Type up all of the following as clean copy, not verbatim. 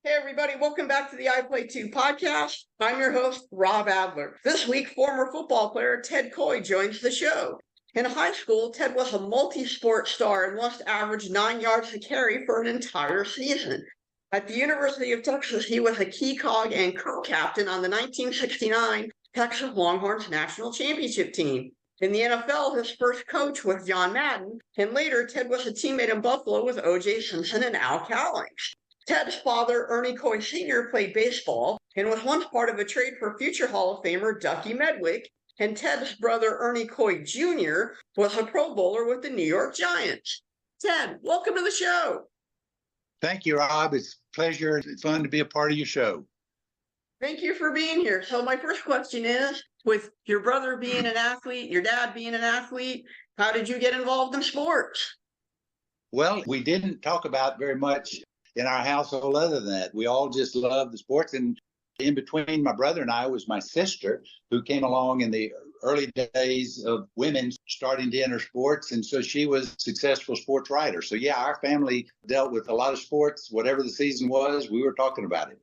Hey everybody, welcome back to the I Play Too podcast. I'm your host, Rob Adler. This week, former football player Ted Koy joins the show. In high school, Ted was a multi-sport star and once averaged 9 yards to carry for an entire season. At the University of Texas, he was a key cog and co-captain on the 1969 Texas Longhorns National Championship team. In the NFL, his first coach was John Madden, and later Ted was a teammate in Buffalo with O.J. Simpson and Al Cowlings. Ted's father, Ernie Koy Jr., played baseball and was once part of a trade for future Hall of Famer Ducky Medwick, and Ted's brother, Ernie Koy Jr., was a Pro Bowler with the New York Giants. Ted, welcome to the show. Thank you, Rob. It's a pleasure. It's fun to be a part of your show. Thank you for being here. So my first question is, with your brother being an athlete, your dad being an athlete, how did you get involved in sports? Well, we didn't talk about very much in our household other than that. We all just loved the sports. And in between my brother and I was my sister, who came along in the early days of women starting to enter sports. And so she was a successful sports writer. So yeah, our family dealt with a lot of sports. Whatever the season was, we were talking about it.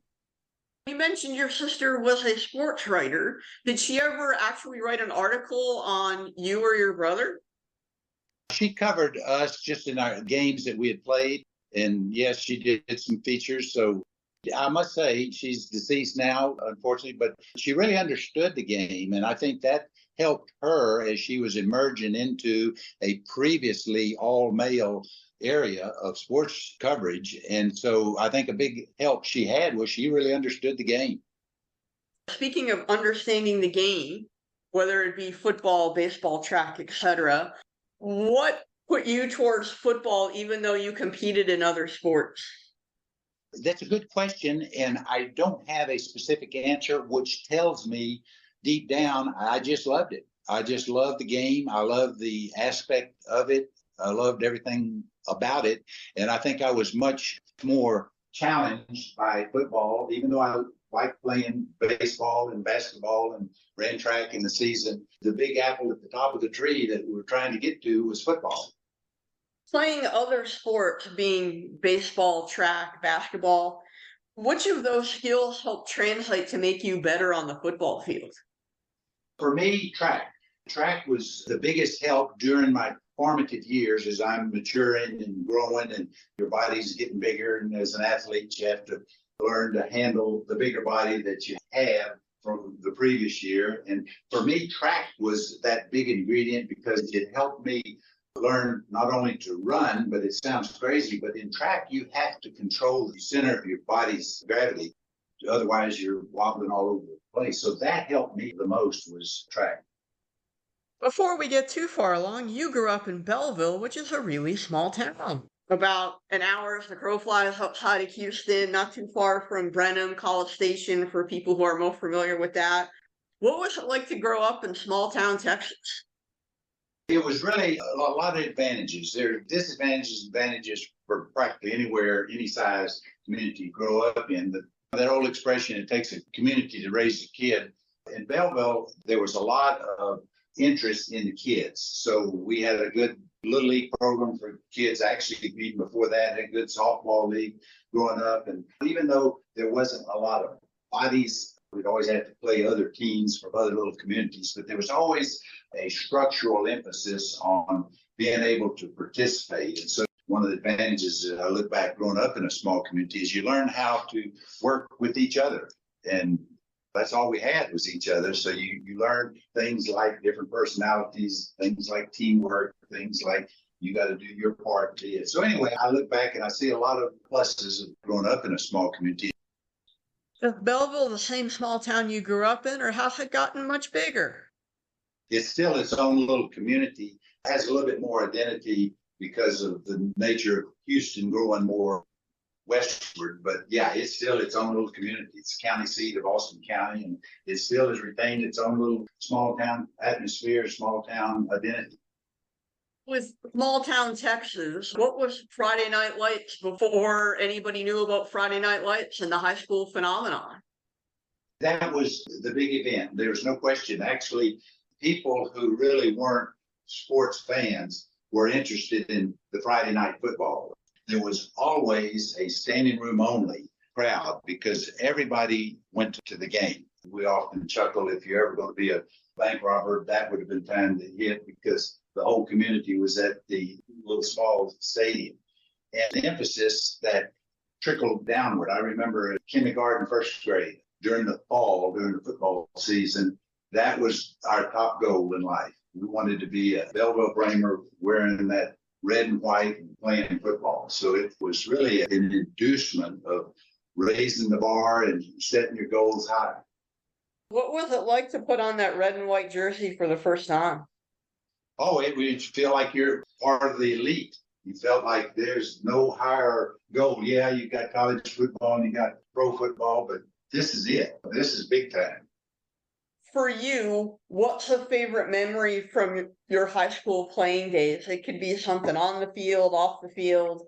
You mentioned your sister was a sports writer. Did she ever actually write an article on you or your brother? She covered us just in our games that we had played. And yes, she did some features. So I must say she's deceased now, unfortunately, but she really understood the game. And I think that helped her as she was emerging into a previously all-male area of sports coverage. And so I think a big help she had was she really understood the game. Speaking of understanding the game, whether it be football, baseball, track, etc., what put you towards football even though you competed in other sports? That's a good question, and I don't have a specific answer, which tells me deep down I just loved it. I just loved the game. I loved the aspect of it. I loved everything about it, and I think I was much more challenged by football, even though I liked playing baseball and basketball and ran track in the season. The big apple at the top of the tree that we were trying to get to was football. Playing other sports, being baseball, track, basketball, which of those skills help translate to make you better on the football field? For me, track. Track was the biggest help during my formative years as I'm maturing and growing and your body's getting bigger. And as an athlete, you have to learn to handle the bigger body that you have from the previous year. And for me, track was that big ingredient because it helped me learn not only to run, but it sounds crazy, but in track, you have to control the center of your body's gravity. Otherwise, you're wobbling all over the place. So that helped me the most was track. Before we get too far along, you grew up in Belleville, which is a really small town. About an hour as the crow flies outside of Houston, not too far from Brenham, College Station, for people who are more familiar with that. What was it like to grow up in small town Texas? It was really a lot of advantages. There are disadvantages and advantages for practically anywhere, any size community you grow up in. That old expression, it takes a community to raise a kid. In Belleville, there was a lot of interest in the kids. So we had a good little league program for kids. Actually, even before that, had a good softball league growing up. And even though there wasn't a lot of bodies, we'd always have to play other teams from other little communities, but there was always a structural emphasis on being able to participate. And so one of the advantages that I look back growing up in a small community is you learn how to work with each other. And that's all we had was each other. So you learn things like different personalities, things like teamwork, things like you got to do your part to it. So anyway, I look back and I see a lot of pluses of growing up in a small community. Is Belleville the same small town you grew up in, or has it gotten much bigger? It's still its own little community. It has a little bit more identity because of the nature of Houston growing more westward. But yeah, it's still its own little community. It's the county seat of Austin County, and it still has retained its own little small town atmosphere, small town identity. With small town Texas, what was Friday Night Lights before anybody knew about Friday Night Lights and the high school phenomenon? That was the big event. There's no question. Actually, people who really weren't sports fans were interested in the Friday night football. There was always a standing room only crowd because everybody went to the game. We often chuckle, if you're ever going to be a bank robber, that would have been time to hit because the whole community was at the little small stadium. And the emphasis that trickled downward. I remember kindergarten, first grade, during the fall, during the football season, that was our top goal in life. We wanted to be a Belleville Bramer wearing that red and white and playing football. So it was really an inducement of raising the bar and setting your goals high. What was it like to put on that red and white jersey for the first time? Oh, it would feel like you're part of the elite. You felt like there's no higher goal. Yeah, you got college football and you got pro football, but this is it. This is big time. For you, what's a favorite memory from your high school playing days? It could be something on the field, off the field.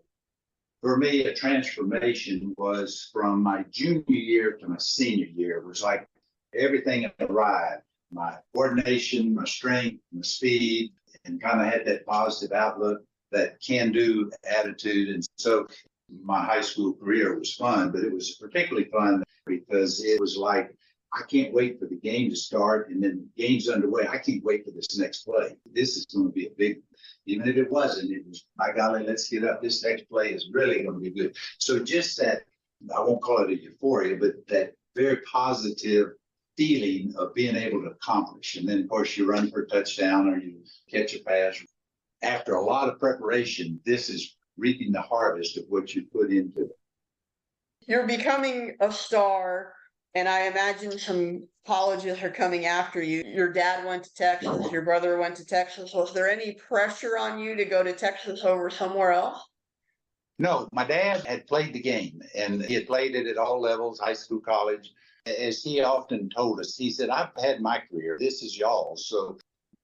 For me, a transformation was from my junior year to my senior year. It was like everything arrived. My coordination, my strength, my speed, and kind of had that positive outlook, that can-do attitude. And so my high school career was fun, but it was particularly fun because it was like, I can't wait for the game to start, and then the game's underway. I can't wait for this next play. This is going to be a big, even if it wasn't, it was, by golly, let's get up. This next play is really going to be good. So just that, I won't call it a euphoria, but that very positive feeling of being able to accomplish. And then, of course, you run for a touchdown or you catch a pass. After a lot of preparation, this is reaping the harvest of what you put into it. You're becoming a star, and I imagine some colleges are coming after you. Your dad went to Texas, your brother went to Texas. Was there any pressure on you to go to Texas over somewhere else? No, my dad had played the game, and he had played it at all levels, high school, college. As he often told us, he said, I've had my career. This is y'all's. So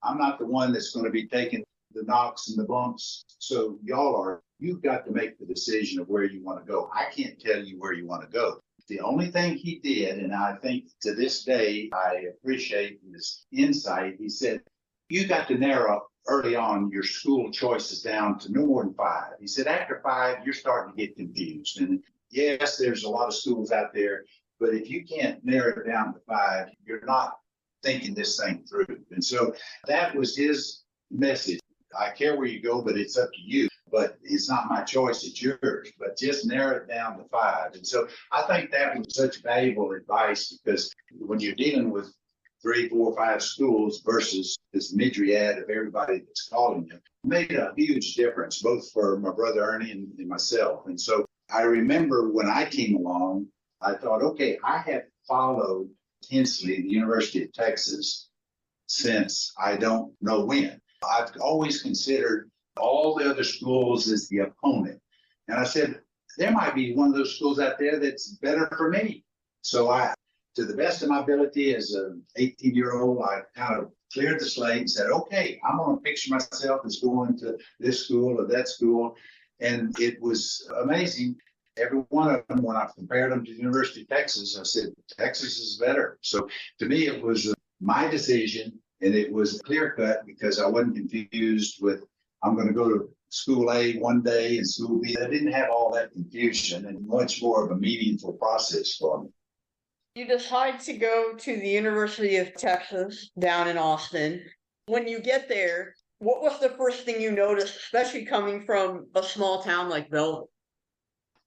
I'm not the one that's going to be taking the knocks and the bumps. So y'all are, you've got to make the decision of where you want to go. I can't tell you where you want to go. The only thing he did, and I think to this day, I appreciate his insight. He said, you got to narrow early on your school choices down to no more than 5. He said, after 5, you're starting to get confused. And yes, there's a lot of schools out there, but if you can't narrow it down to 5, you're not thinking this thing through. And so that was his message. I care where you go, but it's up to you. But it's not my choice, it's yours. But just narrow it down to 5. And so I think that was such valuable advice because when you're dealing with 3, 4, 5 schools versus this myriad of everybody that's calling you, made a huge difference, both for my brother Ernie and myself. And so I remember when I came along, I thought, okay, I have followed intensely the University of Texas since I don't know when. I've always considered all the other schools as the opponent. And I said, there might be one of those schools out there that's better for me. So I, to the best of my ability as an 18-year-old, I kind of cleared the slate and said, okay, I'm going to picture myself as going to this school or that school. And it was amazing. Every one of them, when I compared them to the University of Texas, I said, Texas is better. So to me, it was my decision, and it was clear cut because I wasn't confused with, I'm going to go to school A one day and school B. I didn't have all that confusion and much more of a meaningful process for me. You decide to go to the University of Texas down in Austin. When you get there, what was the first thing you noticed, especially coming from a small town like Belleville?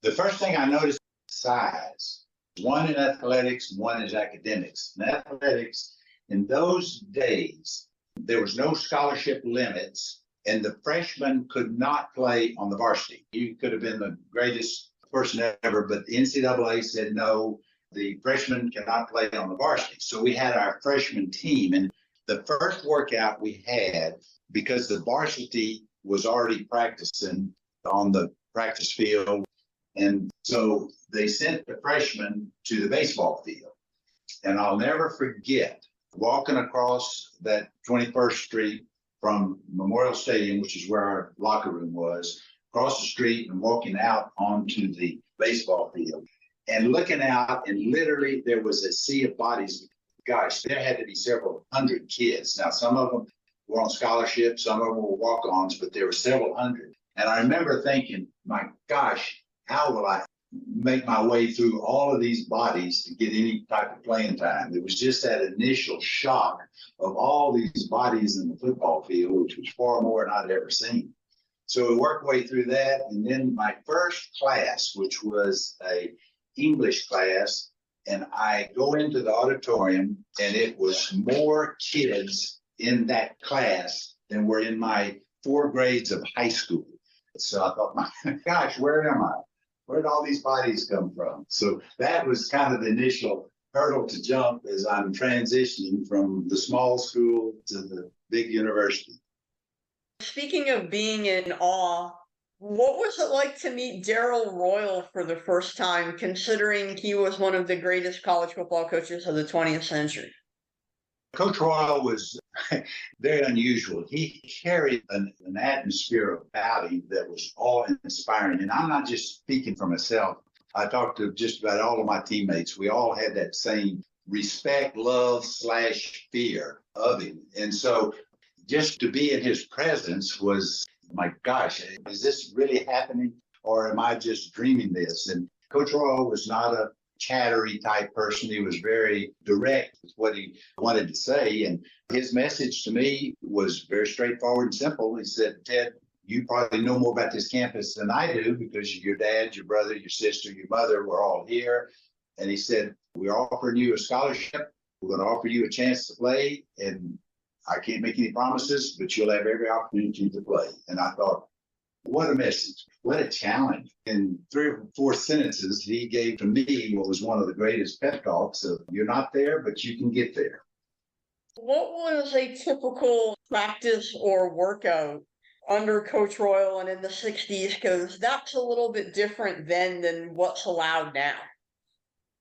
The first thing I noticed was size. One in athletics, one is academics. In athletics, in those days, there was no scholarship limits, and the freshmen could not play on the varsity. You could have been the greatest person ever, but the NCAA said no, the freshmen cannot play on the varsity. So we had our freshman team, and the first workout we had, because the varsity was already practicing on the practice field, and so they sent the freshmen to the baseball field. And I'll never forget walking across that 21st Street from Memorial Stadium, which is where our locker room was, across the street and walking out onto the baseball field and looking out, and literally there was a sea of bodies. Gosh, there had to be several hundred kids. Now, some of them were on scholarship, some of them were walk-ons, but there were several hundred. And I remember thinking, my gosh, how will I make my way through all of these bodies to get any type of playing time. It was just that initial shock of all these bodies in the football field, which was far more than I'd ever seen. So we worked way through that. And then my first class, which was a English class, and I go into the auditorium, and it was more kids in that class than were in my 4 grades of high school. So I thought, my gosh, where am I? Where did all these bodies come from? So that was kind of the initial hurdle to jump as I'm transitioning from the small school to the big university. Speaking of being in awe, what was it like to meet Darrell Royal for the first time, considering he was one of the greatest college football coaches of the 20th century? Coach Royal was very unusual. He carried an atmosphere about him that was awe-inspiring. And I'm not just speaking for myself. I talked to just about all of my teammates. We all had that same respect, love / fear of him. And so just to be in his presence was, my gosh, is this really happening, or am I just dreaming this? And Coach Royal was not a chattery type person. He was very direct with what he wanted to say. And his message to me was very straightforward and simple. He said, Ted, you probably know more about this campus than I do because your dad, your brother, your sister, your mother were all here. And he said, we're offering you a scholarship. We're going to offer you a chance to play. And I can't make any promises, but you'll have every opportunity to play. And I thought, what a message. What a challenge. In 3 or 4 sentences, he gave to me what was one of the greatest pep talks of, you're not there, but you can get there. What was a typical practice or workout under Coach Royal and in the 60s? Because that's a little bit different then than what's allowed now.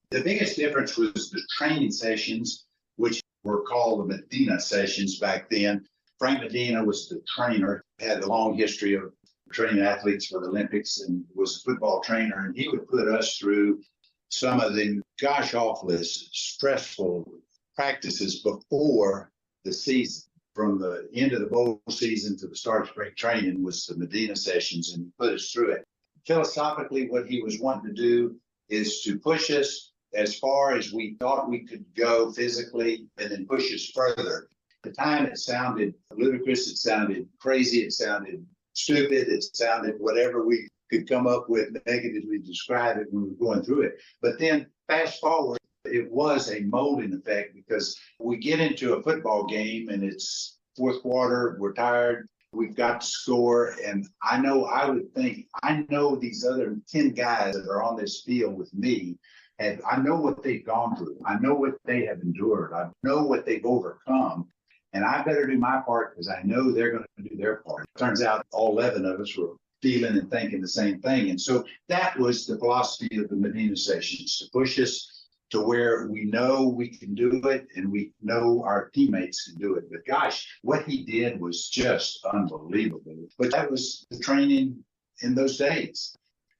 The biggest difference was the training sessions, which were called the Medina sessions back then. Frank Medina was the trainer, had a long history of training athletes for the Olympics and was a football trainer. And he would put us through some of the gosh awfulest, stressful practices before the season. From the end of the bowl season to the start of spring training was the Medina sessions, and put us through it. Philosophically, what he was wanting to do is to push us as far as we thought we could go physically and then push us further. At the time, it sounded ludicrous, it sounded crazy, it sounded stupid, it sounded whatever we could come up with negatively describe it when we were going through it. But then fast forward, it was a molding effect because we get into a football game and it's 4th quarter, we're tired, we've got to score. And I know these other 10 guys that are on this field with me, and I know what they've gone through. I know what they have endured. I know what they've overcome. And I better do my part because I know they're going to do their part. It turns out all 11 of us were feeling and thinking the same thing. And so that was the philosophy of the Medina sessions, to push us to where we know we can do it and we know our teammates can do it. But gosh, what he did was just unbelievable. But that was the training in those days.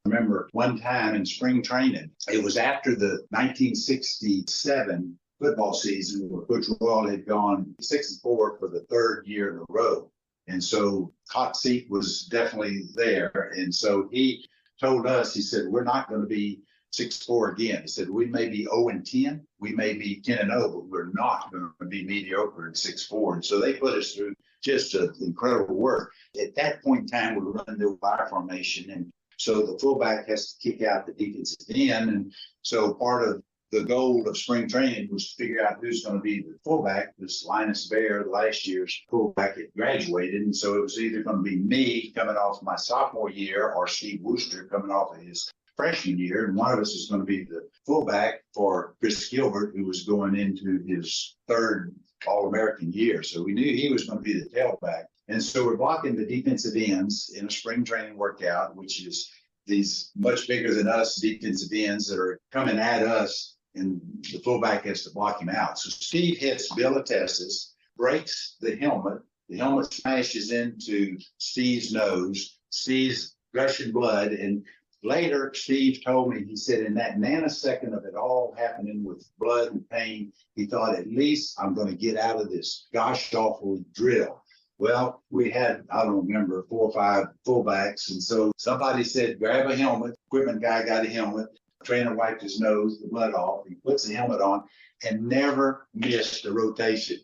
I remember one time in spring training, it was after the 1967 football season where Coach Royal had gone 6-4 for the 3rd year in a row. And so hot seat was definitely there. And so he told us, he said, we're not going to be 6-4 again. He said, we may be 0-10, we may be 10-0, but we're not going to be mediocre at 6-4. And so they put us through just incredible work. At that point in time, we were running the wire formation. And so the fullback has to kick out the defensive end. And so part of the goal of spring training was to figure out who's going to be the fullback. This Linus Bear, last year's fullback, had graduated. And so it was either going to be me coming off my sophomore year or Steve Wooster coming off of his freshman year. And one of us is going to be the fullback for Chris Gilbert, who was going into his 3rd All-American year. So we knew he was going to be the tailback. And so we're blocking the defensive ends in a spring training workout, which is these much bigger than us defensive ends that are coming at us, and the fullback has to block him out. So Steve hits Bill Atestis, breaks the helmet. The helmet smashes into Steve's nose. Steve's gushing blood. And later, Steve told me, he said, in that nanosecond of it all happening with blood and pain, he thought, at least I'm going to get out of this gosh awful drill. Well, we had, I don't remember, 4 or 5 fullbacks. And so somebody said, grab a helmet. Equipment guy got a helmet. Trainer wiped his nose, the blood off. He puts the helmet on and never missed a rotation.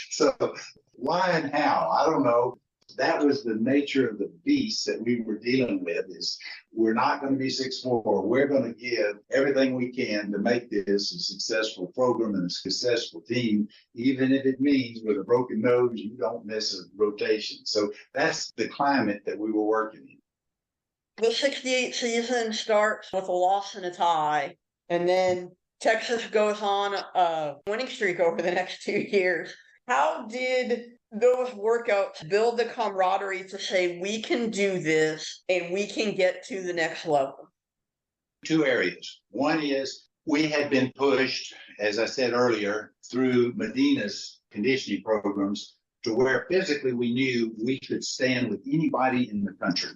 So why and how? I don't know. That was the nature of the beast that we were dealing with. Is we're not going to be 6'4". We're going to give everything we can to make this a successful program and a successful team, even if it means with a broken nose, you don't miss a rotation. So that's the climate that we were working in. The 68 season starts with a loss and a tie, and then Texas goes on a winning streak over the next 2 years. How did those workouts build the camaraderie to say, we can do this and we can get to the next level? 2 areas. One is we had been pushed, as I said earlier, through Medina's conditioning programs to where physically we knew we could stand with anybody in the country.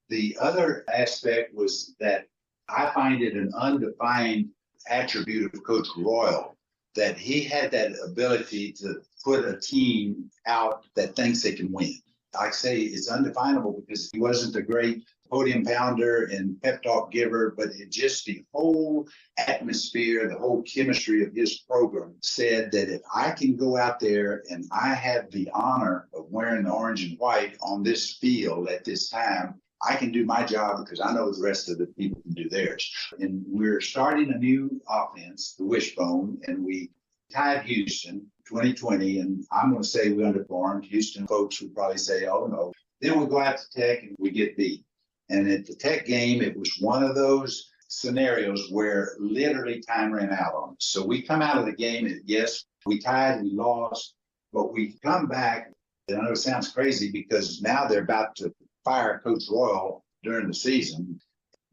The other aspect was that I find it an undefined attribute of Coach Royal, that he had that ability to put a team out that thinks they can win. I say it's undefinable because he wasn't a great podium pounder and pep talk giver, but it just the whole atmosphere, the whole chemistry of his program said that if I can go out there and I have the honor of wearing the orange and white on this field at this time, I can do my job because I know the rest of the people can do theirs. And we're starting a new offense, the Wishbone, and we tied Houston 2020, and I'm going to say we underperformed. Houston folks would probably say, oh, no. Then we go out to Tech and we get beat. And at the Tech game, it was one of those scenarios where literally time ran out on us. So we come out of the game, and yes, we tied, we lost, but we come back. And I know it sounds crazy because now they're about to fire Coach Royal during the season.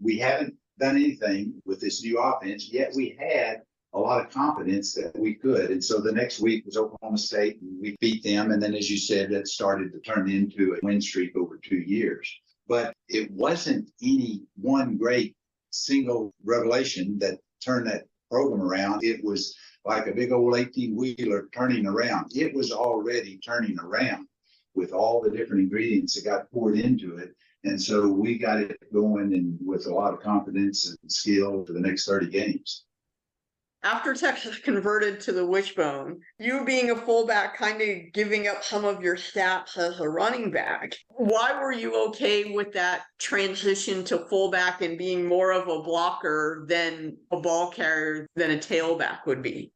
We haven't done anything with this new offense, yet we had a lot of confidence that we could. And so the next week was Oklahoma State, and we beat them. And then, as you said, that started to turn into a win streak over 2 years. But it wasn't any one great single revelation that turned that program around. It was like a big old 18-wheeler turning around. It was already turning around with all the different ingredients that got poured into it. And so we got it going and with a lot of confidence and skill for the next 30 games. After Texas converted to the Wishbone, you being a fullback, kind of giving up some of your stats as a running back, why were you okay with that transition to fullback and being more of a blocker than a ball carrier than a tailback would be?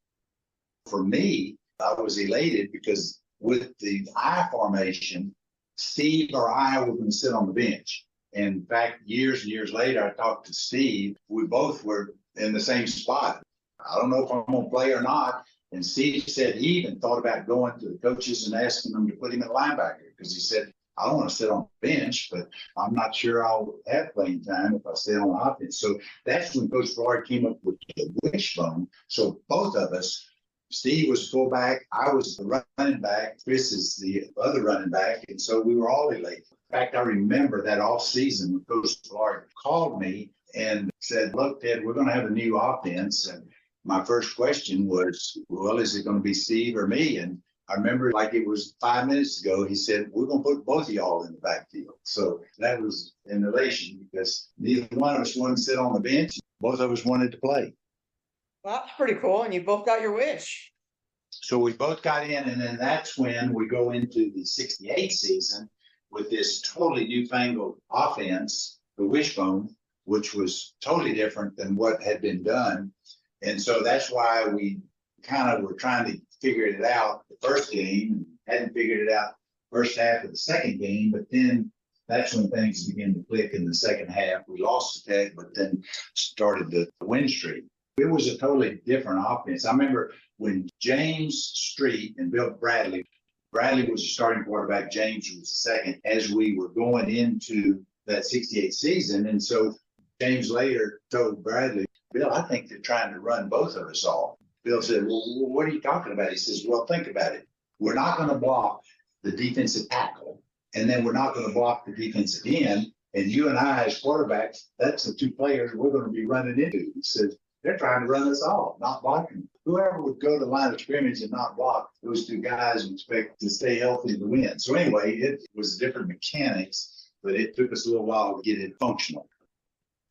For me, I was elated because with the I formation, Steve or I were going to sit on the bench. And in fact, years and years later, I talked to Steve. We both were in the same spot. I don't know if I'm going to play or not. And Steve said he even thought about going to the coaches and asking them to put him at linebacker because he said, I don't want to sit on the bench, but I'm not sure I'll have playing time if I stay on the offense. So that's when Coach Floyd came up with the Wishbone. So both of us, Steve was fullback, I was the running back, Chris is the other running back, and so we were all elated. In fact, I remember that off season when Coach Floyd called me and said, look, Ted, we're going to have a new offense. And my first question was, well, is it going to be Steve or me? And I remember like it was 5 minutes ago, he said, we're going to put both of y'all in the backfield. So that was an elation because neither one of us wanted to sit on the bench. Both of us wanted to play. Well, that's pretty cool. And you both got your wish. So we both got in, and then that's when we go into the 68 season with this totally newfangled offense, the Wishbone, which was totally different than what had been done. And so that's why we kind of were trying to figure it out the first game and hadn't figured it out first half of the second game. But then that's when things began to click in the second half. We lost the Tech, but then started the win streak. It was a totally different offense. I remember when James Street and Bill Bradley was the starting quarterback, James was the second, as we were going into that 68 season. And so James later told Bradley, Bill, I think they're trying to run both of us off. Bill said, well, what are you talking about? He says, well, think about it. We're not going to block the defensive tackle, and then we're not going to block the defensive end. And you and I as quarterbacks, that's the two players we're going to be running into. He says, they're trying to run us off, not blocking. whoever would go to the line of scrimmage and not block, those two guys would expect to stay healthy to win. So anyway, it was different mechanics, but it took us a little while to get it functional.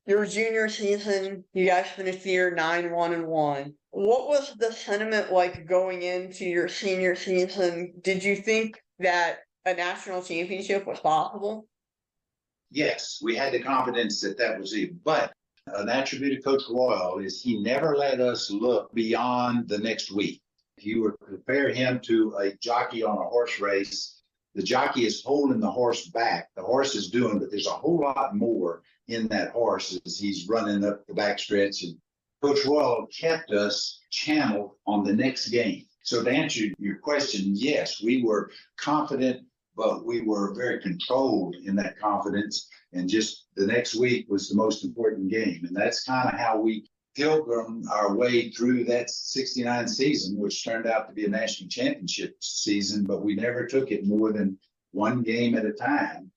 Your junior season, you guys finished the year 9-1-1. What was the sentiment like going into your senior season? Did you think that a national championship was possible? Yes, we had the confidence that that was it. But an attribute of Coach Royal is he never let us look beyond the next week. If you were to compare him to a jockey on a horse race, the jockey is holding the horse back. The horse is doing, but there's a whole lot more in that horse as he's running up the backstretch. And Coach Royal kept us channeled on the next game. So to answer your question, yes, we were confident, but we were very controlled in that confidence. And just the next week was the most important game. And that's kind of how we pilgrimed our way through that 69 season, which turned out to be a national championship season, but we never took it more than one game at a time.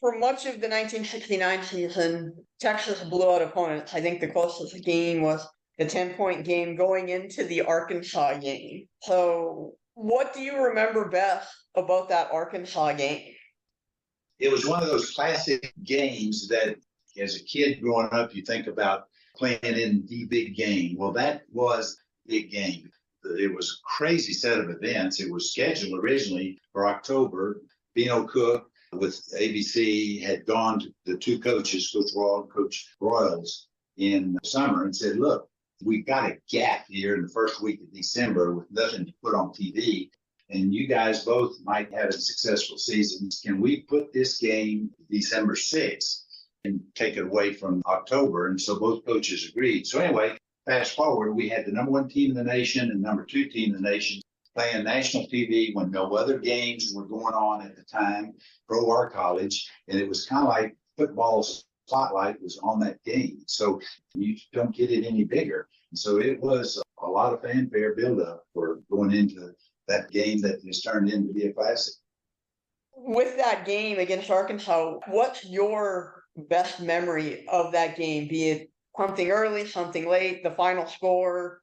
For much of the 1969 season, Texas blew out opponents. I think the closest game was the 10-point game going into the Arkansas game. So what do you remember best about that Arkansas game? It was one of those classic games that as a kid growing up, you think about playing in the big game. Well, that was a big game. It was a crazy set of events. It was scheduled originally for October. Bino Cook with ABC had gone to the two coaches, Coach Royal and Coach Royals, in the summer and said, look, we've got a gap here in the first week of December with nothing to put on TV. And you guys both might have a successful season. Can we put this game December 6th and take it away from October? And so both coaches agreed. So anyway, fast forward, we had the number one team in the nation and number two team in the nation playing national TV when no other games were going on at the time, pro or college. And it was kind of like football's spotlight was on that game. So you don't get it any bigger. And so it was a lot of fanfare buildup for going into that game that has turned into be a classic. With that game against Arkansas, what's your best memory of that game? Be it something early, something late, the final score?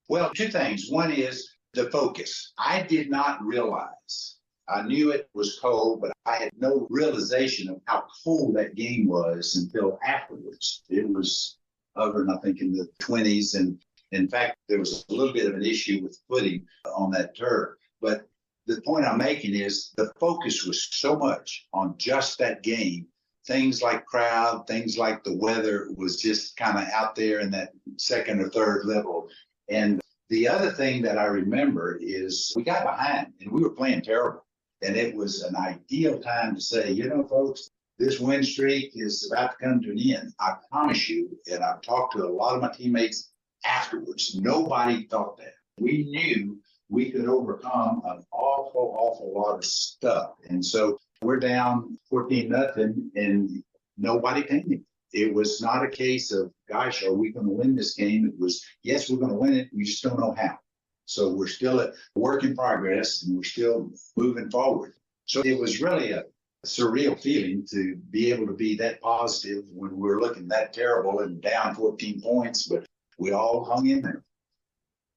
Well, two things. One is the focus. I did not realize. I knew it was cold, but I had no realization of how cold that game was until afterwards. It was hovering, I think, in the 20s. And in fact, there was a little bit of an issue with footing on that turf. But the point I'm making is the focus was so much on just that game. Things like crowd, things like the weather was just kind of out there in that second or third level. And the other thing that I remember is we got behind and we were playing terrible. And it was an ideal time to say, you know, folks, this win streak is about to come to an end. I promise you, and I've talked to a lot of my teammates afterwards, nobody thought that. We knew we could overcome an awful lot of stuff. And so we're down 14-0 and nobody panicked. It was not a case of, gosh, are we going to win this game? It was, yes, we're going to win it. We just don't know how. So we're still a work in progress and we're still moving forward. So it was really a surreal feeling to be able to be that positive when we're looking that terrible and down 14 points, but we all hung in there.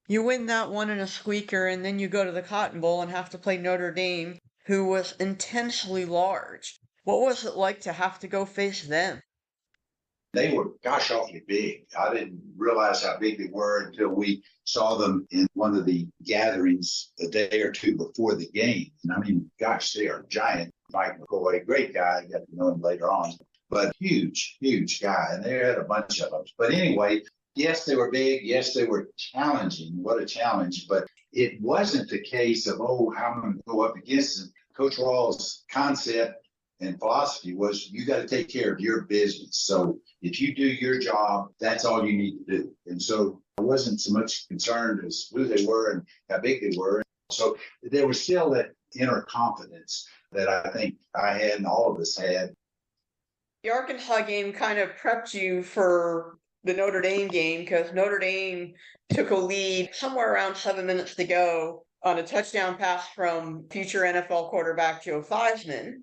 You win that one in a squeaker, and then you go to the Cotton Bowl and have to play Notre Dame, who was intensely large. What was it like to have to go face them? They were, gosh, awfully big. I didn't realize how big they were until we saw them in one of the gatherings a day or two before the game. And I mean, gosh, they are giant. Mike McCoy, great guy. I got to know him later on. But huge guy. And they had a bunch of them. But anyway, yes, they were big. Yes, they were challenging. What a challenge. But it wasn't the case of, oh, how am I going to go up against them? Coach Rawls' concept and philosophy was you got to take care of your business. So if you do your job, that's all you need to do. And so I wasn't so much concerned as who they were and how big they were. So there was still that inner confidence that I think I had and all of us had. The Arkansas game kind of prepped you for the Notre Dame game because Notre Dame took a lead somewhere around 7 minutes to go on a touchdown pass from future NFL quarterback Joe Theismann.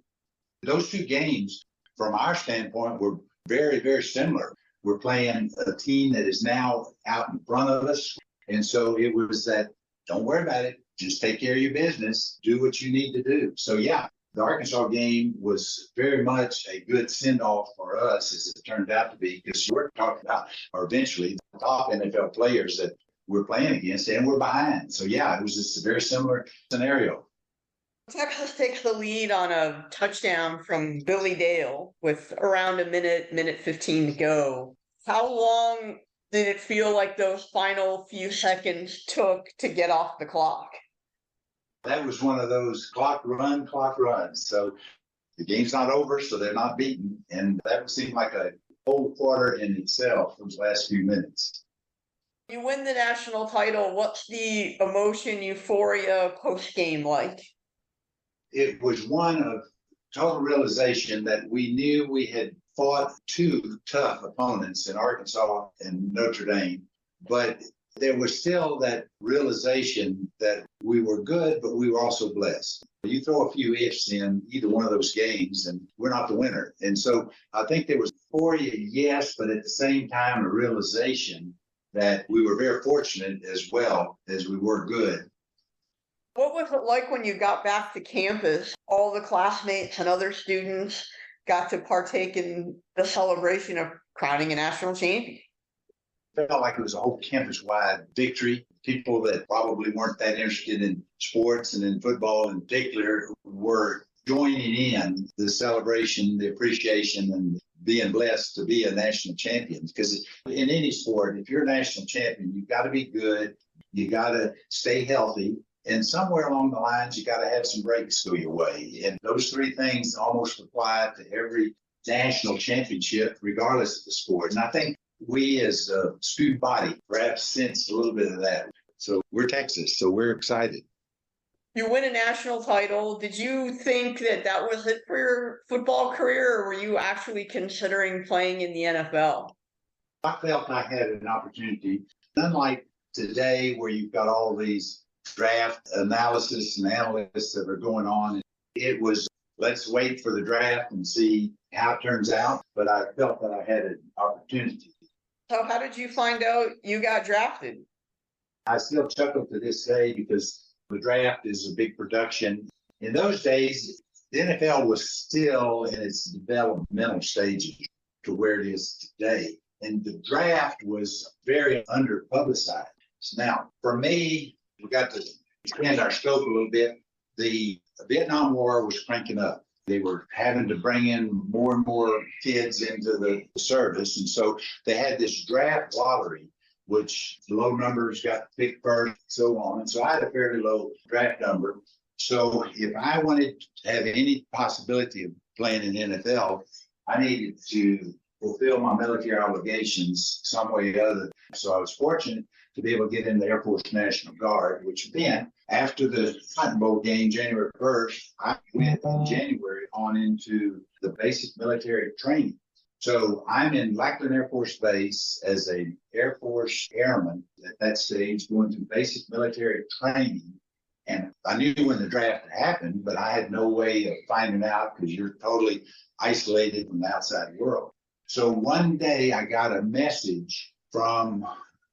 Those two games, from our standpoint, were very similar. We're playing a team that is now out in front of us. And so it was that, don't worry about it. Just take care of your business. Do what you need to do. So, yeah, the Arkansas game was very much a good send-off for us, as it turned out to be, because we're talking about, or eventually, the top NFL players that we're playing against, and we're behind. So, yeah, it was just a very similar scenario. Texas takes the lead on a touchdown from Billy Dale with around a minute 15 to go. How long did it feel like those final few seconds took to get off the clock? That was one of those clock runs. So the game's not over, so they're not beaten. And that seemed like a whole quarter in itself, those last few minutes. You win the national title. What's the emotion, euphoria post-game like? It was one of total realization that we knew we had fought two tough opponents in Arkansas and Notre Dame, but there was still that realization that we were good, but we were also blessed. You throw a few ifs in either one of those games, and we're not the winner. And so I think there was euphoria, yes, but at the same time, a realization that we were very fortunate as well as we were good. What was it like when you got back to campus? All the classmates and other students got to partake in the celebration of crowning a national champion. Felt like it was a whole campus-wide victory. People that probably weren't that interested in sports and in football in particular were joining in the celebration, the appreciation, and being blessed to be a national champion. Because in any sport, if you're a national champion, you've got to be good, you got to stay healthy, and somewhere along the lines, you got to have some breaks go your way. And those three things almost apply to every national championship, regardless of the sport. And I think we as a student body perhaps sensed a little bit of that. So we're Texas, so we're excited. You win a national title. Did you think that that was it for your football career, or were you actually considering playing in the NFL? I felt I had an opportunity, unlike today where you've got all these draft analysis and analysts that are going on. It was, let's wait for the draft and see how it turns out. But I felt that I had an opportunity. So how did you find out you got drafted? I still chuckle to this day because the draft is a big production. In those days, the NFL was still in its developmental stages to where it is today. And the draft was very under-publicized. Now, for me, we got to expand our scope a little bit. The Vietnam War was cranking up. They were having to bring in more and more kids into the service. And so they had this draft lottery, which the low numbers got picked first, and so on. And so I had a fairly low draft number. So if I wanted to have any possibility of playing in the NFL, I needed to fulfill my military obligations some way or other. So I was fortunate to be able to get in the Air Force National Guard, which then, after the Cotton Bowl game, January 1st, I went in January on into the basic military training. So I'm in Lackland Air Force Base as a Air Force airman at that stage, going through basic military training. And I knew when the draft happened, but I had no way of finding out because you're totally isolated from the outside world. So one day I got a message from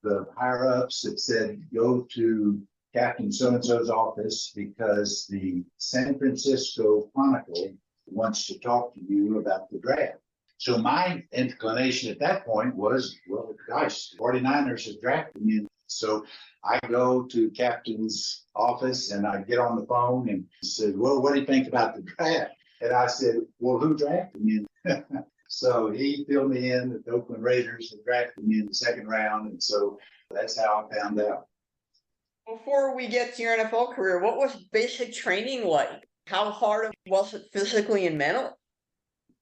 the higher ups that said, go to Captain so-and-so's office because the San Francisco Chronicle wants to talk to you about the draft. So my inclination at that point was, well, gosh, 49ers have drafted me. So I go to Captain's office and I get on the phone and said, well, what do you think about the draft? And I said, well, who drafted me? So he filled me in that the Oakland Raiders had drafted me in the second round. And so that's how I found out. Before we get to your NFL career, what was basic training like? How hard was it physically and mentally?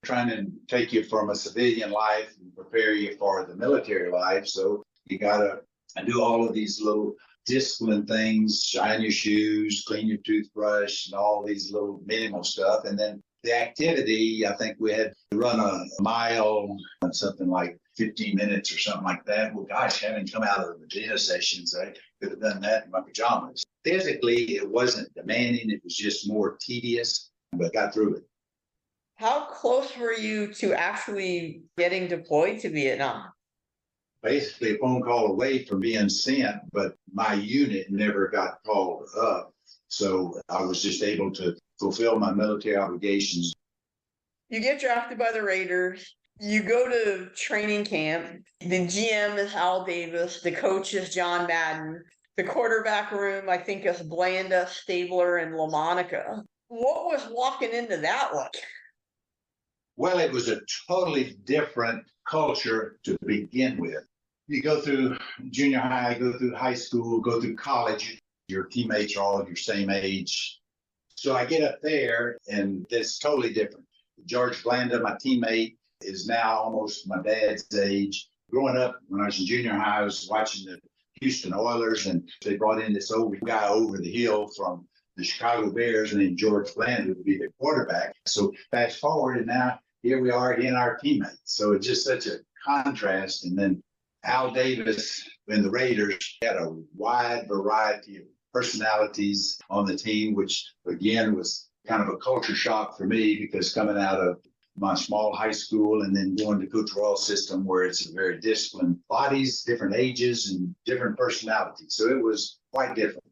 Trying to take you from a civilian life and prepare you for the military life. So you got to do all of these little discipline things, shine your shoes, clean your toothbrush, and all these little minimal stuff. And then the activity, I think we had to run a mile, something like 15 minutes or something like that. Well, gosh, having come out of the gym sessions, I could have done that in my pajamas. Physically, it wasn't demanding. It was just more tedious, but got through it. How close were you to actually getting deployed to Vietnam? basically a phone call away from being sent, but my unit never got called up. So I was just able to fulfill my military obligations. You get drafted by the Raiders. You go to training camp. The GM is Al Davis. The coach is John Madden. The quarterback room, I think, is Blanda, Stabler, and LaMonica. What was walking into that like? Well, it was a totally different culture to begin with. You go through junior high, go through high school, go through college. Your teammates are all your same age. So I get up there, and it's totally different. George Blanda, my teammate, is now almost my dad's age. Growing up, when I was in junior high, I was watching the Houston Oilers, and they brought in this old guy over the hill from the Chicago Bears named George Blanda to be the quarterback. So fast forward, and now here we are in our teammates. So it's just such a contrast. And then Al Davis and the Raiders had a wide variety of personalities on the team, which again was kind of a culture shock for me, because coming out of my small high school and then going to Coach Royal system, where it's a very disciplined bodies, different ages, and different personalities. So it was quite different.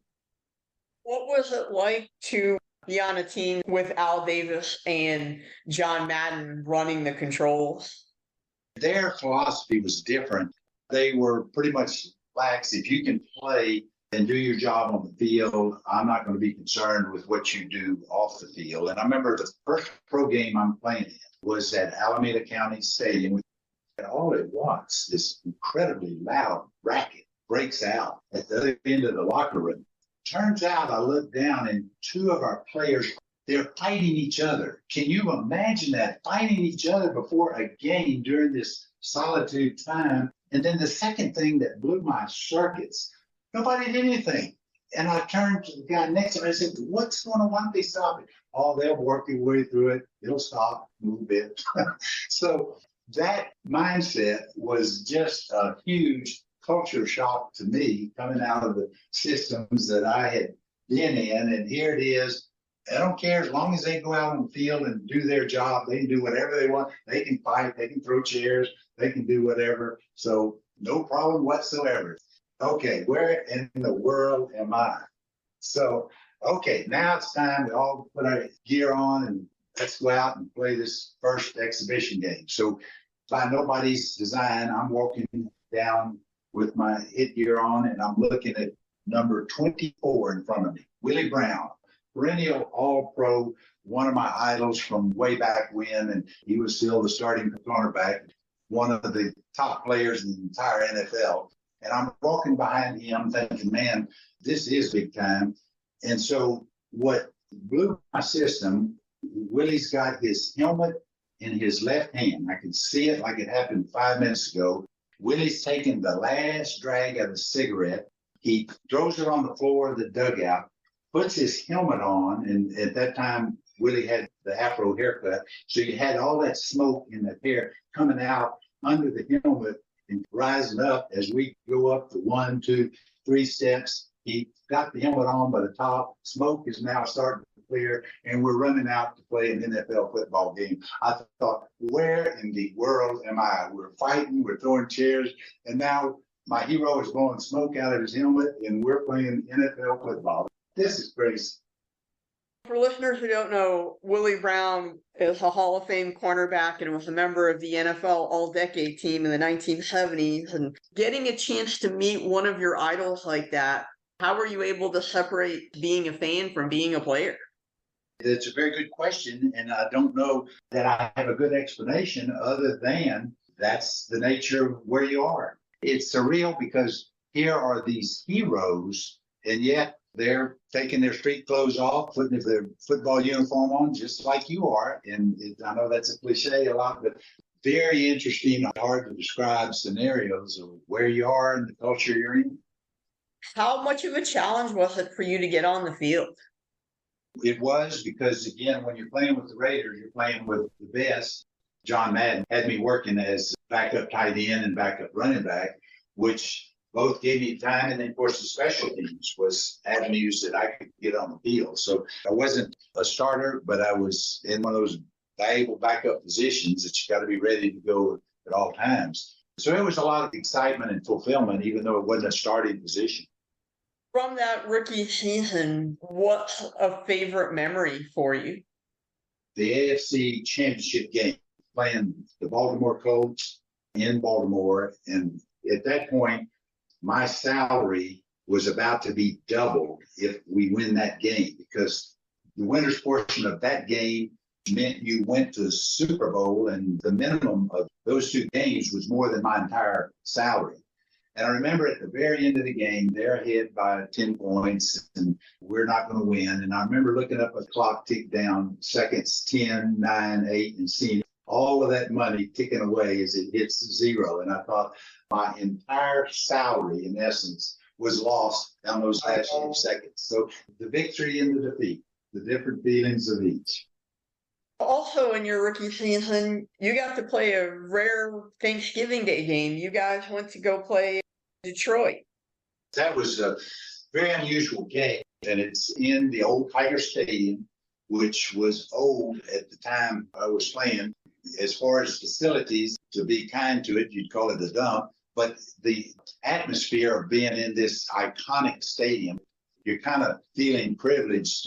What was it like to be on a team with Al Davis and John Madden running the controls? Their philosophy was different. They were pretty much lax. If you can play and do your job on the field, I'm not going to be concerned with what you do off the field. And I remember the first pro game I'm playing in was at Alameda County Stadium. And all it was, this incredibly loud racket breaks out at the other end of the locker room. Turns out I looked down, and two of our players, they're fighting each other. Can you imagine that? Fighting each other before a game during this solitude time. And then the second thing that blew my circuits, nobody did anything. And I turned to the guy next to me and I said, what's going on? Why don't they stop it? Oh, they'll work their way through it. It'll stop a little bit. So that mindset was just a huge culture shock to me, coming out of the systems that I had been in. And here it is. I don't care, as long as they go out on the field and do their job, they can do whatever they want. They can fight, they can throw chairs, they can do whatever. So no problem whatsoever. Okay, where in the world am I? So, okay, now it's time. We all put our gear on and let's go out and play this first exhibition game. So by nobody's design, I'm walking down with my headgear on, and I'm looking at number 24 in front of me, Willie Brown, perennial All-Pro, one of my idols from way back when, and he was still the starting cornerback, one of the top players in the entire NFL. And I'm walking behind him thinking, man, this is big time. And so what blew my system, Willie's got his helmet in his left hand. I can see it like it happened 5 minutes ago. Willie's taking the last drag of the cigarette. He throws it on the floor of the dugout, puts his helmet on, and at that time, Willie had the afro haircut, so you had all that smoke in the hair coming out under the helmet and rising up as we go up the 1, 2, 3 steps. He got the helmet on by the top. Smoke is now starting to clear, and we're running out to play an NFL football game. I thought, where in the world am I? We're fighting, we're throwing chairs, and now my hero is blowing smoke out of his helmet, and we're playing NFL football. This is crazy. For listeners who don't know, Willie Brown is a Hall of Fame cornerback and was a member of the NFL All-Decade team in the 1970s. And getting a chance to meet one of your idols like that, how were you able to separate being a fan from being a player? It's a very good question, and I don't know that I have a good explanation other than that's the nature of where you are. It's surreal because here are these heroes, and yet they're taking their street clothes off, putting their football uniform on, just like you are. And I know that's a cliche a lot, but very interesting, hard to describe scenarios of where you are and the culture you're in. How much of a challenge was it for you to get on the field? It was because, again, when you're playing with the Raiders, you're playing with the best. John Madden had me working as backup tight end and backup running back, which both gave me time. And then, of course, the special teams was avenues that I could get on the field. So I wasn't a starter, but I was in one of those valuable backup positions that you got to be ready to go at all times. So it was a lot of excitement and fulfillment, even though it wasn't a starting position. From that rookie season, what's a favorite memory for you? The AFC Championship game, playing the Baltimore Colts in Baltimore. And at that point, my salary was about to be doubled if we win that game, because the winner's portion of that game meant you went to the Super Bowl, and the minimum of those two games was more than my entire salary. And I remember at the very end of the game, they're ahead by 10 points, and we're not going to win. And I remember looking up at the clock, tick down, seconds 10, 9, 8, and seeing all of that money ticking away as it hits zero. And I thought my entire salary, in essence, was lost down those last few seconds. So the victory and the defeat, the different feelings of each. Also, in your rookie season, you got to play a rare Thanksgiving Day game. You guys went to go play Detroit. That was a very unusual game, and it's in the old Tiger Stadium, which was old at the time I was playing. As far as facilities, to be kind to it, you'd call it a dump. But the atmosphere of being in this iconic stadium, you're kind of feeling privileged.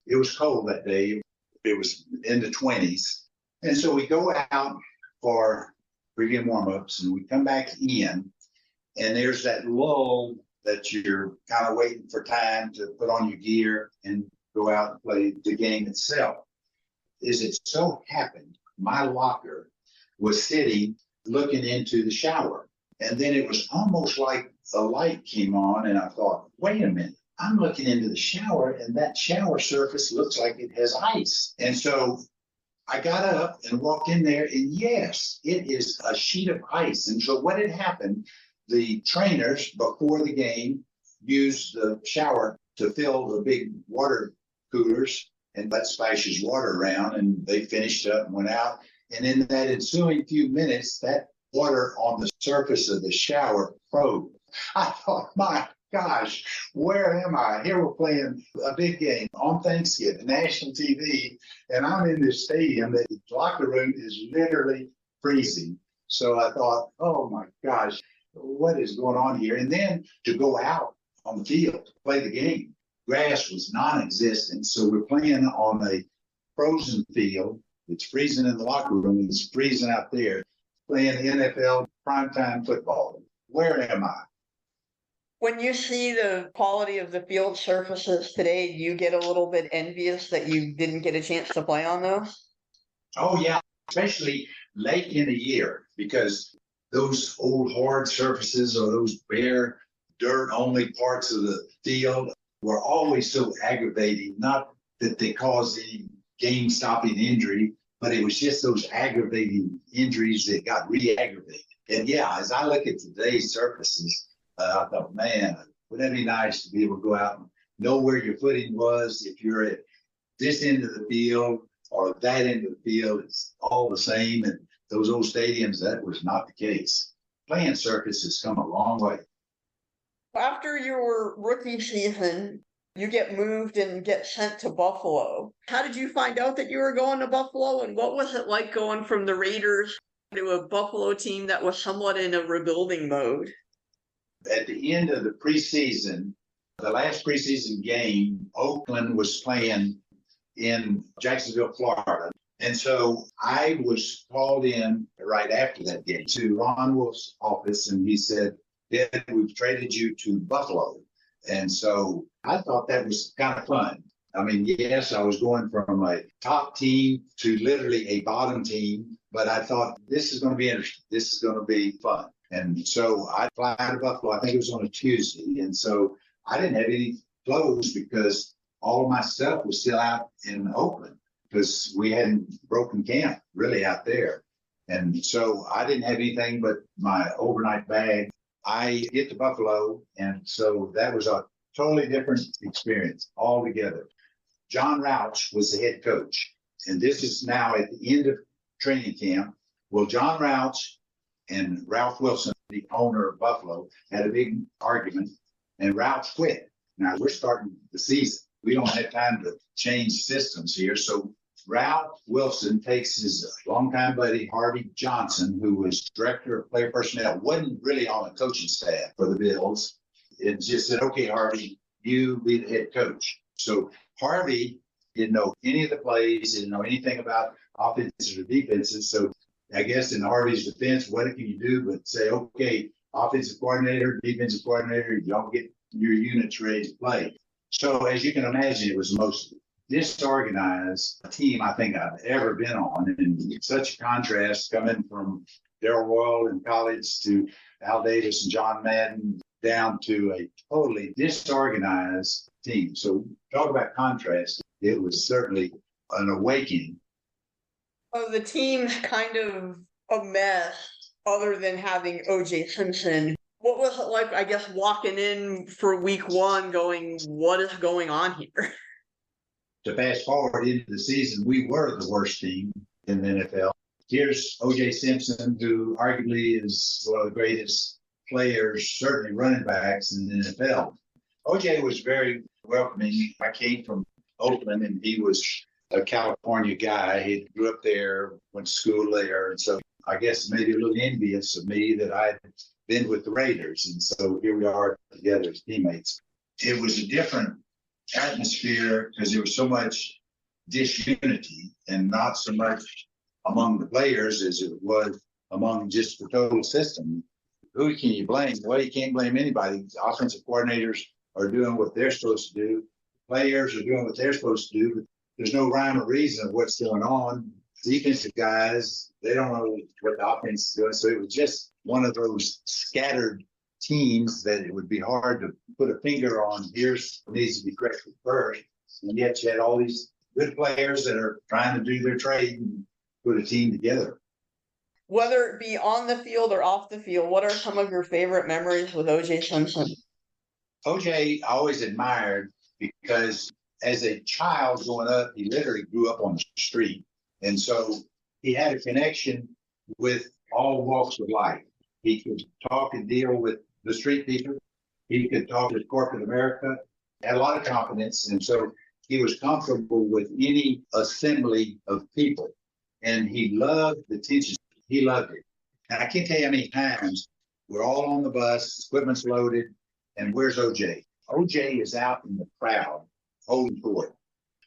It was cold that day. It was in the 20s. And so we go out for pregame warm-ups, and we come back in, and there's that lull that you're kind of waiting for time to put on your gear and go out and play the game itself. As it so happened, my locker was sitting looking into the shower. And then it was almost like a light came on, and I thought, wait a minute. I'm looking into the shower, and that shower surface looks like it has ice. And so I got up and walked in there, and yes, it is a sheet of ice. And so what had happened, the trainers before the game used the shower to fill the big water coolers and let splashes water around, and they finished up and went out. And in that ensuing few minutes, that water on the surface of the shower froze. I thought, my gosh, where am I? Here we're playing a big game on Thanksgiving, national TV, and I'm in this stadium that the locker room is literally freezing. So I thought, oh my gosh, what is going on here? And then to go out on the field to play the game, grass was non-existent. So we're playing on a frozen field. It's freezing in the locker room. It's freezing out there, playing NFL primetime football. Where am I? When you see the quality of the field surfaces today, do you get a little bit envious that you didn't get a chance to play on those? Oh, yeah, especially late in the year, because those old hard surfaces or those bare dirt-only parts of the field were always so aggravating. Not that they caused any game-stopping injury, but it was just those aggravating injuries that got re-aggravated. And yeah, as I look at today's surfaces, I thought, man, wouldn't that be nice to be able to go out and know where your footing was? If you're at this end of the field or that end of the field, it's all the same. And those old stadiums, that was not the case. Playing surface has come a long way. After your rookie season, you get moved and get sent to Buffalo. How did you find out that you were going to Buffalo, and what was it like going from the Raiders to a Buffalo team that was somewhat in a rebuilding mode? At the end of the preseason, the last preseason game, Oakland was playing in Jacksonville, Florida. And so I was called in right after that game to Ron Wolf's office, and he said, "Ted, we've traded you to Buffalo." And so I thought that was kind of fun. I mean, yes, I was going from a top team to literally a bottom team, but I thought this is going to be interesting. This is going to be fun. And so I fly to Buffalo, I think it was on a Tuesday. And so I didn't have any clothes because all of my stuff was still out in Oakland because we hadn't broken camp really out there. And so I didn't have anything but my overnight bag. I get to Buffalo, and so that was a totally different experience altogether. John Rauch was the head coach, and this is now at the end of training camp. Well, John Rauch and Ralph Wilson, the owner of Buffalo, had a big argument, and Ralph quit. Now, we're starting the season. We don't have time to change systems here, so Ralph Wilson takes his longtime buddy, Harvey Johnson, who was director of player personnel, wasn't really on the coaching staff for the Bills. It just said, okay, Harvey, you be the head coach. So Harvey didn't know any of the plays, didn't know anything about offenses or defenses. So I guess in Harvey's defense, what can you do but say, okay, offensive coordinator, defensive coordinator, y'all get your units ready to play. So as you can imagine, it was the most disorganized team I think I've ever been on. And such a contrast coming from Darrell Royal in college to Al Davis and John Madden down to a totally disorganized team. So talk about contrast. It was certainly an awakening. Oh, the team's kind of a mess other than having O.J. Simpson. What was it like, I guess, walking in for week one going, what is going on here? To fast forward into the season, we were the worst team in the NFL. Here's O.J. Simpson, who arguably is one of the greatest players, certainly running backs in the NFL. O.J. was very welcoming. I came from Oakland, and he was a California guy. He grew up there, went to school there, and so I guess maybe a little envious of me that I'd been with the Raiders. And so here we are together as teammates. It was a different atmosphere because there was so much disunity and not so much among the players as it was among just the total system. Who can you blame? Well, you can't blame anybody. The offensive coordinators are doing what they're supposed to do. Players are doing what they're supposed to do, but there's no rhyme or reason of what's going on. Defensive guys, they don't know what the offense is doing. So it was just one of those scattered teams that it would be hard to put a finger on. Here's what needs to be corrected first. And yet you had all these good players that are trying to do their trade and put a team together. Whether it be on the field or off the field, what are some of your favorite memories with O.J. Simpson? O.J. I always admired because as a child growing up, he literally grew up on the street. And so he had a connection with all walks of life. He could talk and deal with the street people. He could talk to corporate America, had a lot of confidence. And so he was comfortable with any assembly of people. And he loved the teachers. He loved it. And I can't tell you how many times we're all on the bus, equipment's loaded, and where's O.J.? O.J. is out in the crowd holding court.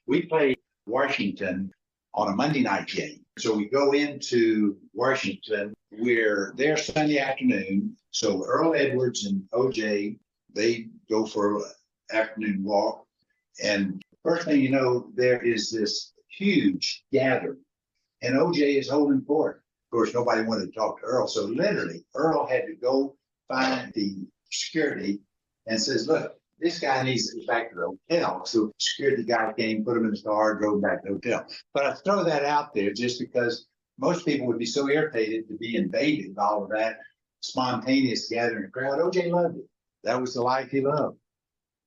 We played Washington on a Monday night game. So we go into Washington. We're there Sunday afternoon. So Earl Edwards and O.J., they go for an afternoon walk. And first thing you know, there is this huge gathering. And O.J. is holding court. Of course, nobody wanted to talk to Earl. So literally, Earl had to go find the security and says, look, this guy needs to get back to the hotel. So the security guy came, put him in his car, drove back to the hotel. But I throw that out there just because most people would be so irritated to be invaded by all of that spontaneous gathering crowd. O.J. loved it. That was the life he loved.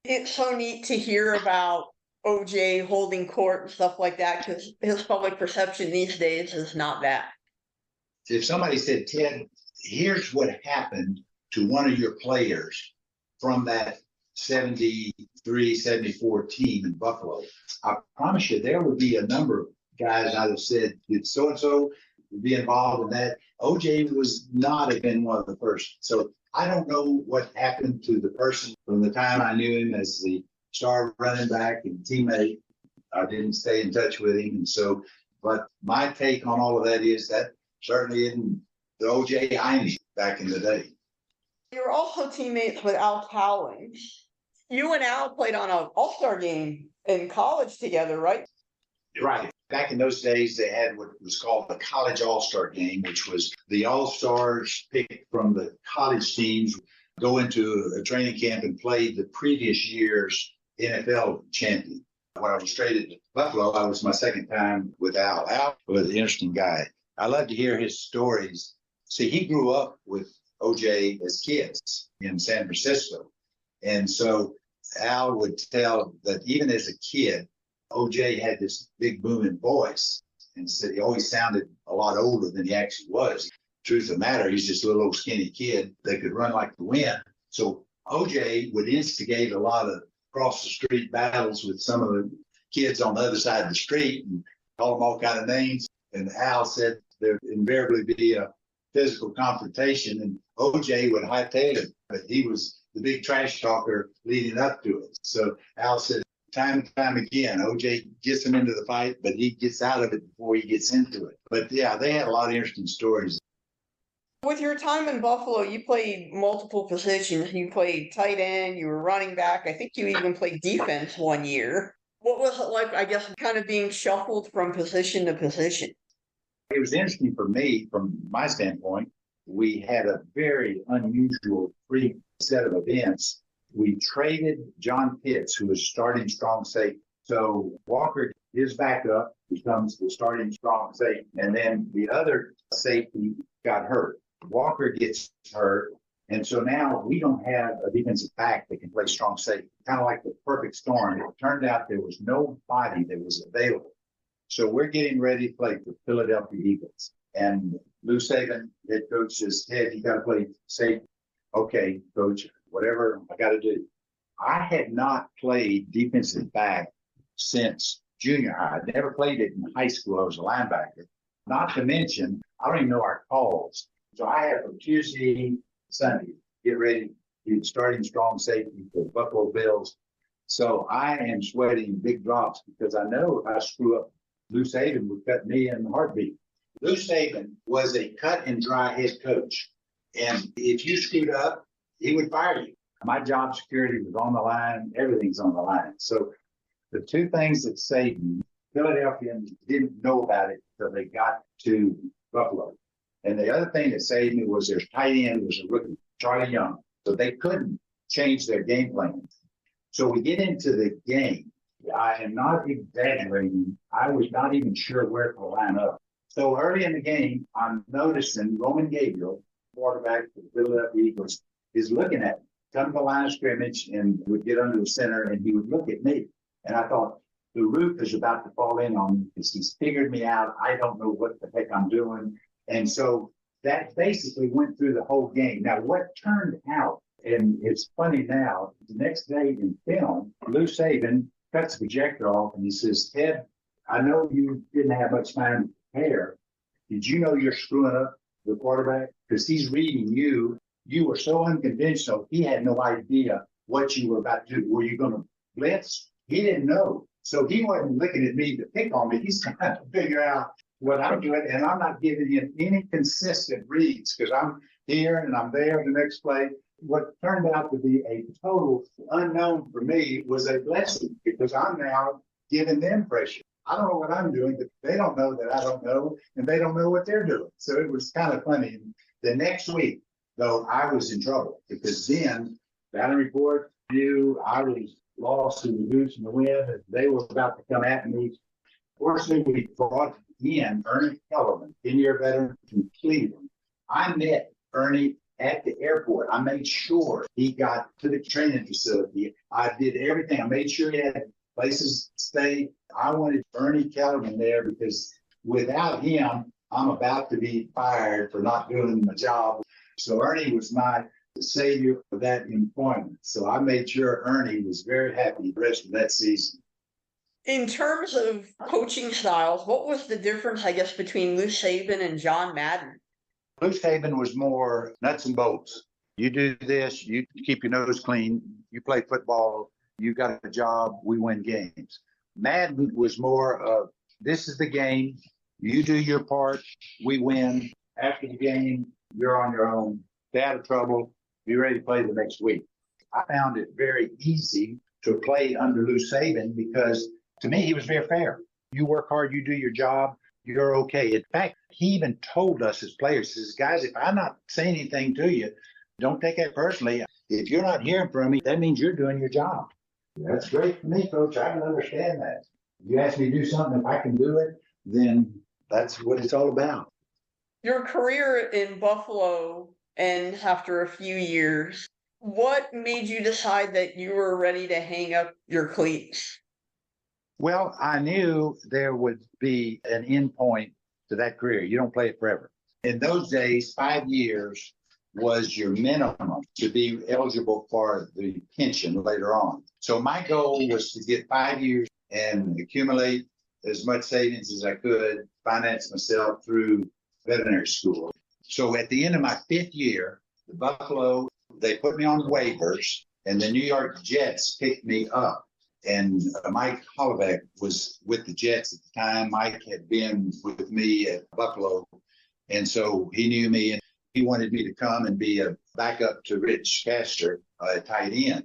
It's so neat to hear about O.J. holding court and stuff like that because his public perception these days is not that. If somebody said, Ted, here's what happened to one of your players from that 73, 74 team in Buffalo, I promise you there would be a number of guys I'd have said, did so-and-so be involved in that? O.J. was not have been one of the first. So I don't know what happened to the person from the time I knew him as the star running back and teammate. I didn't stay in touch with him. And so, but my take on all of that is that certainly isn't the O.J. I knew back in the day. You're also teammates with Al Cowlings. You and Al played on an all-star game in college together, right? Right. Back in those days, they had what was called the college all-star game, which was the all-stars picked from the college teams, go into a training camp and play the previous year's NFL champion. When I was traded to Buffalo, I was my second time with Al. Al was an interesting guy. I love to hear his stories. See, he grew up with O.J. as kids in San Francisco. And so Al would tell that even as a kid, O.J. had this big booming voice and said he always sounded a lot older than he actually was. Truth of the matter, he's just a little old skinny kid that could run like the wind. So O.J. would instigate a lot of cross the street battles with some of the kids on the other side of the street. And call them all kind of names. And Al said there'd invariably be a physical confrontation, and OJ would hightail him, but he was the big trash talker leading up to it. So Al said time and time again, OJ gets him into the fight, but he gets out of it before he gets into it. But yeah, they had a lot of interesting stories. With your time in Buffalo, you played multiple positions. You played tight end, you were running back. I think you even played defense one year. What was it like, I guess, kind of being shuffled from position to position? It was interesting for me, from my standpoint. We had a very unusual free set of events. We traded John Pitts, who was starting strong safety. So Walker, his backup, becomes the starting strong safety. And then the other safety got hurt. Walker gets hurt. And so now we don't have a defensive back that can play strong safety. Kind of like the perfect storm. It turned out there was nobody that was available. So we're getting ready to play the Philadelphia Eagles. And Lou Saban, head coach, says, Ted, you got to play safety. Okay, coach, whatever I got to do. I had not played defensive back since junior high. I never played it in high school. I was a linebacker. Not to mention, I don't even know our calls. So I had from Tuesday, Sunday, get ready to starting strong safety for the Buffalo Bills. So I am sweating big drops because I know if I screw up, Lou Saban would cut me in a heartbeat. Lou Saban was a cut and dry head coach. And if you screwed up, he would fire you. My job security was on the line. Everything's on the line. So the two things that saved me, Philadelphians didn't know about it until they got to Buffalo. And the other thing that saved me was their tight end was a rookie, Charlie Young. So they couldn't change their game plan. So we get into the game. I am not exaggerating. I was not even sure where to line up. So early in the game, I'm noticing Roman Gabriel, quarterback for the Philadelphia Eagles, is looking at me, come to the line of scrimmage, and would get under the center, and he would look at me. And I thought, the roof is about to fall in on me because he's figured me out. I don't know what the heck I'm doing. And so that basically went through the whole game. Now, what turned out, and it's funny now, the next day in film, Lou Saban cuts the projector off and he says, Ted, I know you didn't have much time to prepare. Did you know you're screwing up the quarterback? Because he's reading you. You were so unconventional, he had no idea what you were about to do. Were you going to blitz? He didn't know. So he wasn't looking at me to pick on me. He's trying to figure out what I'm doing, and I'm not giving him any consistent reads because I'm here and I'm there the next play. What turned out to be a total unknown for me was a blessing because I'm now giving them pressure. I don't know what I'm doing, but they don't know that I don't know, and they don't know what they're doing. So it was kind of funny. The next week, though, I was in trouble because then Battle Report knew I was lost in the goose and the wind, and they were about to come at me. Fortunately, we brought in Ernie Kellerman, 10-year veteran from Cleveland. I met Ernie at the airport. I made sure he got to the training facility. I did everything. I made sure he had places to stay. I wanted Ernie Kellerman there because without him, I'm about to be fired for not doing my job. So Ernie was my savior for that employment. So I made sure Ernie was very happy the rest of that season. In terms of coaching styles, what was the difference, I guess, between Lou Saban and John Madden? Lou Saban was more nuts and bolts. You do this, you keep your nose clean, you play football, you got a job, we win games. Madden was more of, this is the game, you do your part, we win. After the game, you're on your own. Stay out of trouble, be ready to play the next week. I found it very easy to play under Lou Saban because to me, he was very fair. You work hard, you do your job, you're okay. In fact, he even told us as players, he says, guys, if I'm not saying anything to you, don't take that personally. If you're not hearing from me, that means you're doing your job. That's great for me, coach. I can understand that. If you ask me to do something, if I can do it, then that's what it's all about. Your career in Buffalo ends after a few years. What made you decide that you were ready to hang up your cleats? Well, I knew there would be an end point to that career. You don't play it forever. In those days, 5 years was your minimum to be eligible for the pension later on. So my goal was to get 5 years and accumulate as much savings as I could, finance myself through veterinary school. So at the end of my 5th year, the Buffalo, they put me on waivers, and the New York Jets picked me up. And Mike Holloway was with the Jets at the time. Mike had been with me at Buffalo, and so he knew me, and he wanted me to come and be a backup to Rich Castor, a tight end.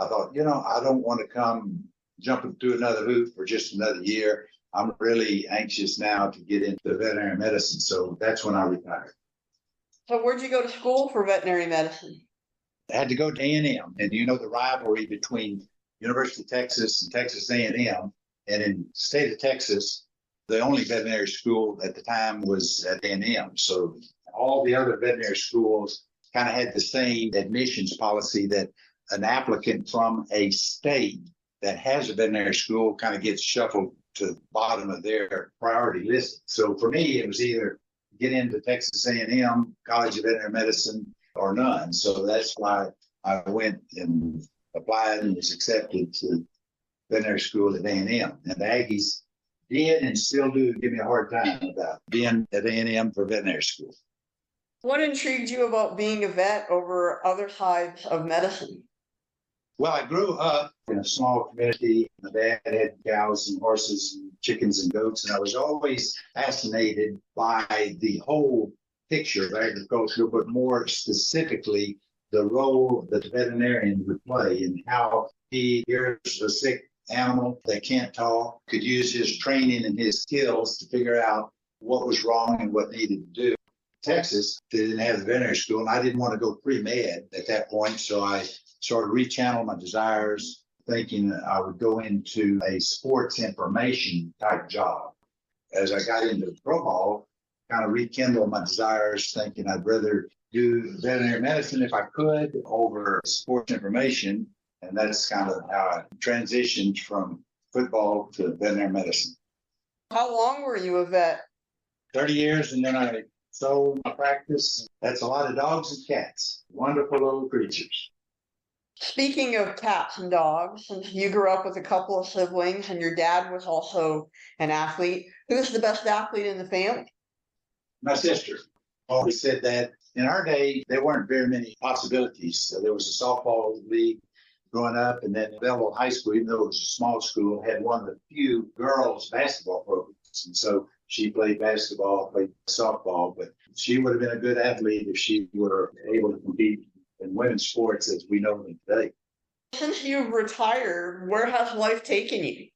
I thought, I don't want to come jumping through another hoop for just another year. I'm really anxious now to get into veterinary medicine. So that's when I retired. So where'd you go to school for veterinary medicine? I had to go to A&M, and the rivalry between University of Texas and Texas A&M, and in the state of Texas, the only veterinary school at the time was at A&M. So all the other veterinary schools kind of had the same admissions policy that an applicant from a state that has a veterinary school kind of gets shuffled to the bottom of their priority list. So for me, it was either get into Texas A&M, College of Veterinary Medicine, or none. So that's why I went and applied and was accepted to veterinary school at A&M. And the Aggies did and still do give me a hard time about being at A&M for veterinary school. What intrigued you about being a vet over other sides of medicine? Well, I grew up in a small community. My dad had cows and horses and chickens and goats, and I was always fascinated by the whole picture of agriculture, but more specifically, the role that the veterinarian would play and how he hears a sick animal that can't talk, could use his training and his skills to figure out what was wrong and what needed to do. Texas, they didn't have the veterinary school, and I didn't want to go pre-med at that point, so I sort of rechanneled my desires, thinking I would go into a sports information type job. As I got into pro ball, kind of rekindled my desires, thinking I'd rather do veterinary medicine if I could over sports information. And that's kind of how I transitioned from football to veterinary medicine. How long were you a vet? 30 years, and then I sold my practice. That's a lot of dogs and cats. Wonderful little creatures. Speaking of cats and dogs, since you grew up with a couple of siblings and your dad was also an athlete, who's the best athlete in the family? My sister always said that. In our day, there weren't very many possibilities. So there was a softball league growing up, and then Belleville High School, even though it was a small school, had one of the few girls basketball programs. And so she played basketball, played softball, but she would have been a good athlete if she were able to compete in women's sports as we know them today. Since you've retired, where has life taken you?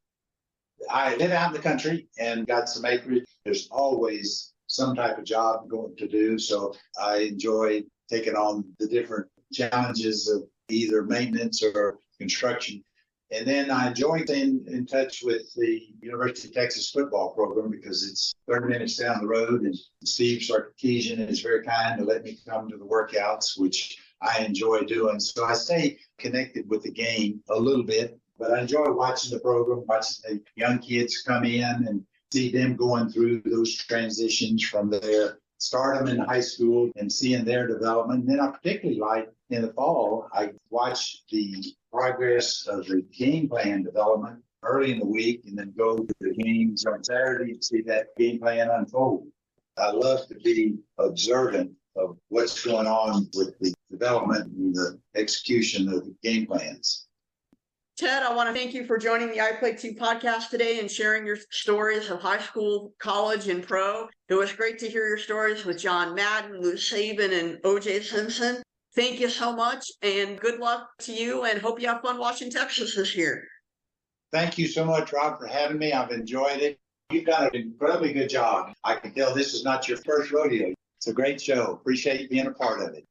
I live out in the country and got some acreage. There's always some type of job going to do, so I enjoy taking on the different challenges of either maintenance or construction. And then I enjoy staying in touch with the University of Texas football program because it's 30 minutes down the road, and Steve Sarkisian is very kind to let me come to the workouts, which I enjoy doing. So I stay connected with the game a little bit, but I enjoy watching the program, watching the young kids come in and see them going through those transitions from their stardom in high school and seeing their development. And then I particularly like in the fall, I watch the progress of the game plan development early in the week and then go to the games on Saturday and see that game plan unfold. I love to be observant of what's going on with the development and the execution of the game plans. Ted, I want to thank you for joining the I Play 2 podcast today and sharing your stories of high school, college, and pro. It was great to hear your stories with John Madden, Lou Saban, and O.J. Simpson. Thank you so much, and good luck to you, and hope you have fun watching Texas this year. Thank you so much, Rob, for having me. I've enjoyed it. You've done an incredibly good job. I can tell this is not your first rodeo. It's a great show. Appreciate being a part of it.